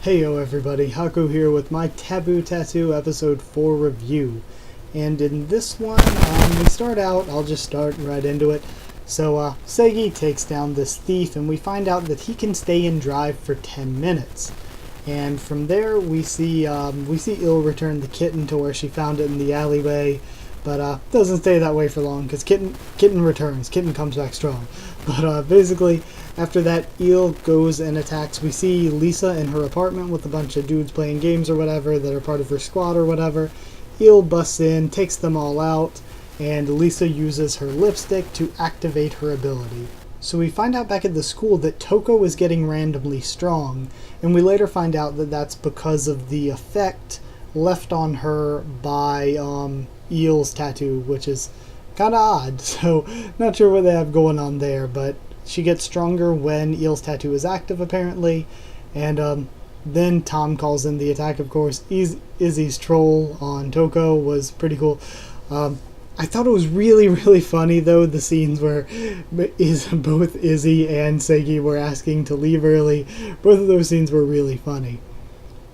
Heyo everybody, Haku here with my Taboo Tattoo episode 4 review. And in this one, we start out, I'll just start right into it. So, Seigi takes down this thief and we find out that he can stay and drive for 10 minutes. And from there, we see Il return the kitten to where she found it in the alleyway. But, doesn't stay that way for long because kitten returns, kitten comes back strong. But, basically, after that, Il goes and attacks. We see Lisa in her apartment with a bunch of dudes playing games or whatever that are part of her squad or whatever. Il busts in, takes them all out, and Lisa uses her lipstick to activate her ability. So we find out back at the school that Touko is getting randomly strong, and we later find out that that's because of the effect left on her by Il's tattoo, which is kind of odd. So not sure what they have going on there, but she gets stronger when Il's tattoo is active, apparently. And then Tom calls in the attack, of course. Izzy's troll on Touko was pretty cool. I thought it was really, really funny, though, the scenes where both Izzy and Seigi were asking to leave early. Both of those scenes were really funny.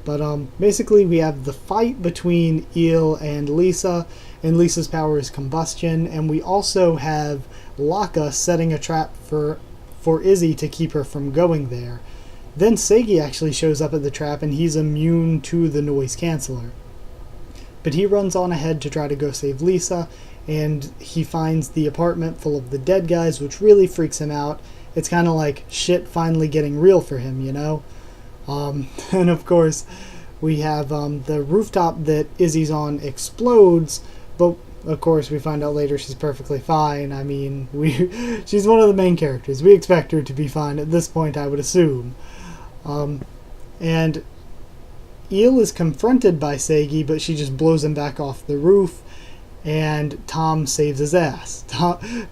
But basically we have the fight between Il and Lisa's power is combustion, and we also have Laka setting a trap for Izzy to keep her from going there. Then Seigi actually shows up at the trap and he's immune to the noise canceller. But he runs on ahead to try to go save Lisa, and he finds the apartment full of the dead guys, which really freaks him out. It's kind of like shit finally getting real for him, you know? And of course, we have the rooftop that Izzy's on explodes, but of course we find out later she's perfectly fine. I mean, she's one of the main characters. We expect her to be fine at this point, I would assume. And Il is confronted by Seigi, but she just blows him back off the roof, and Tom saves his ass.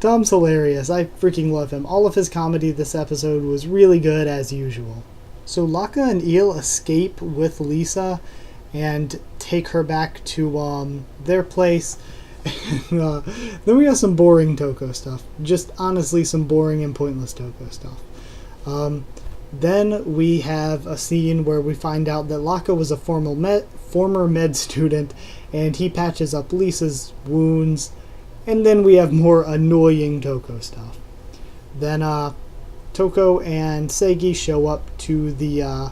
Tom's hilarious. I freaking love him. All of his comedy this episode was really good, as usual. So Laka and Il escape with Lisa and take her back to their place. Then we have some boring Touko stuff. Just honestly some boring and pointless Touko stuff. Then we have a scene where we find out that Laka was a former med student, and he patches up Lisa's wounds. And then we have more annoying Touko stuff. Then Touko and Seigi show up to the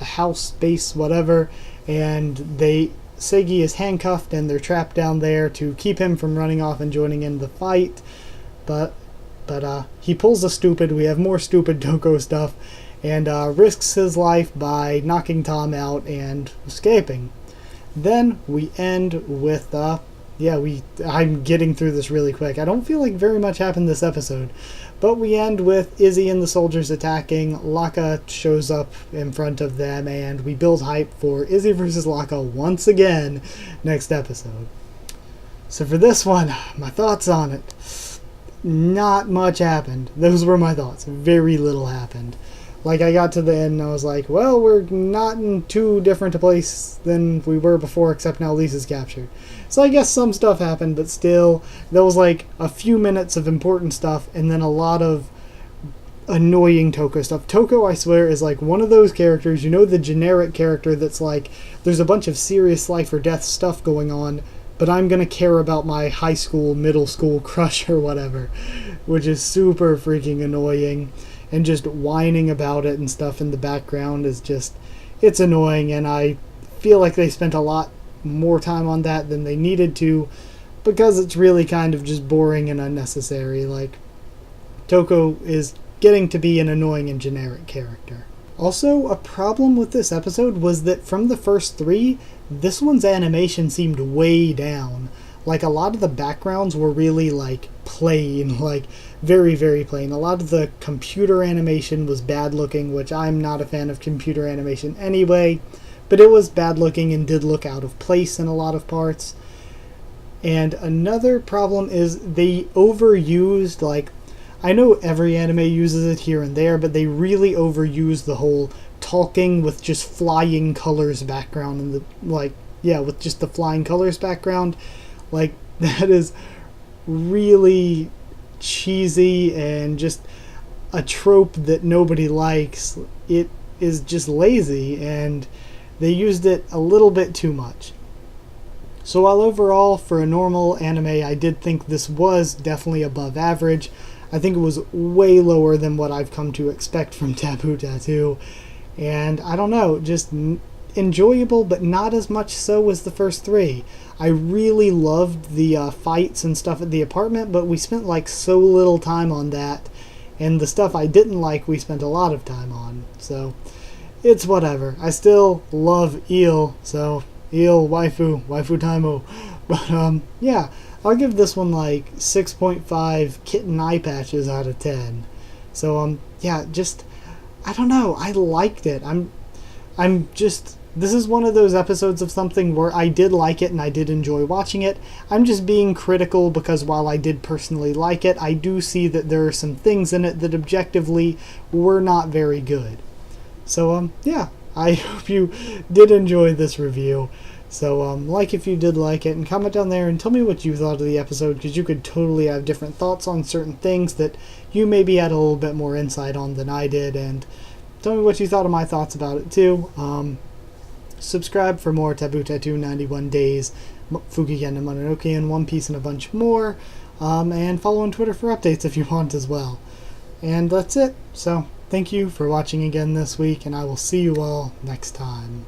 house base, whatever, and Seigi is handcuffed and they're trapped down there to keep him from running off and joining in the fight. But he pulls a stupid. We have more stupid Touko stuff, and risks his life by knocking Tom out and escaping. Then we end with I'm getting through this really quick. I don't feel like very much happened this episode. But we end with Izzy and the soldiers attacking. Laka shows up in front of them, and we build hype for Izzy versus Laka once again next episode. So for this one, my thoughts on it. Not much happened. Those were my thoughts. Very little happened. Like, I got to the end and I was like, well, we're not in too different a place than we were before, except now Lisa's captured. So I guess some stuff happened, but still, there was like a few minutes of important stuff and then a lot of annoying Touko stuff. Touko, I swear, is like one of those characters, you know, the generic character that's like, there's a bunch of serious life or death stuff going on, but I'm gonna care about my high school, middle school crush or whatever, which is super freaking annoying. And just whining about it and stuff in the background is just, it's annoying, and I feel like they spent a lot more time on that than they needed to, because it's really kind of just boring and unnecessary. Like, Touko is getting to be an annoying and generic character. Also, a problem with this episode was that from the first three, this one's animation seemed way down. Like, a lot of the backgrounds were really, like, plain, like, very, very plain. A lot of the computer animation was bad looking, which I'm not a fan of computer animation anyway, but it was bad looking and did look out of place in a lot of parts. And another problem is they overused, like, I know every anime uses it here and there, but they really overused the whole talking with just flying colors background, and with just the flying colors background. Like, that is really cheesy and just a trope that nobody likes. It is just lazy, and they used it a little bit too much. So while overall, for a normal anime, I did think this was definitely above average, I think it was way lower than what I've come to expect from Taboo Tattoo. And I don't know, just enjoyable, but not as much so as the first three. I really loved the fights and stuff at the apartment, but we spent like so little time on that. And the stuff I didn't like, we spent a lot of time on. So it's whatever. I still love eel, so eel, waifu taimo. But yeah, I'll give this one like 6.5 kitten eye patches out of 10. So yeah, just I don't know, I liked it. I'm just, this is one of those episodes of something where I did like it and I did enjoy watching it. I'm just being critical because while I did personally like it, I do see that there are some things in it that objectively were not very good. So yeah, I hope you did enjoy this review. So like if you did like it, and comment down there and tell me what you thought of the episode, because you could totally have different thoughts on certain things that you maybe had a little bit more insight on than I did, and tell me what you thought of my thoughts about it too. Subscribe for more Taboo Tattoo, 91 Days, Fukigen and Mononoke, and One Piece, and a bunch more. And follow on Twitter for updates if you want as well. And that's it. So thank you for watching again this week, and I will see you all next time.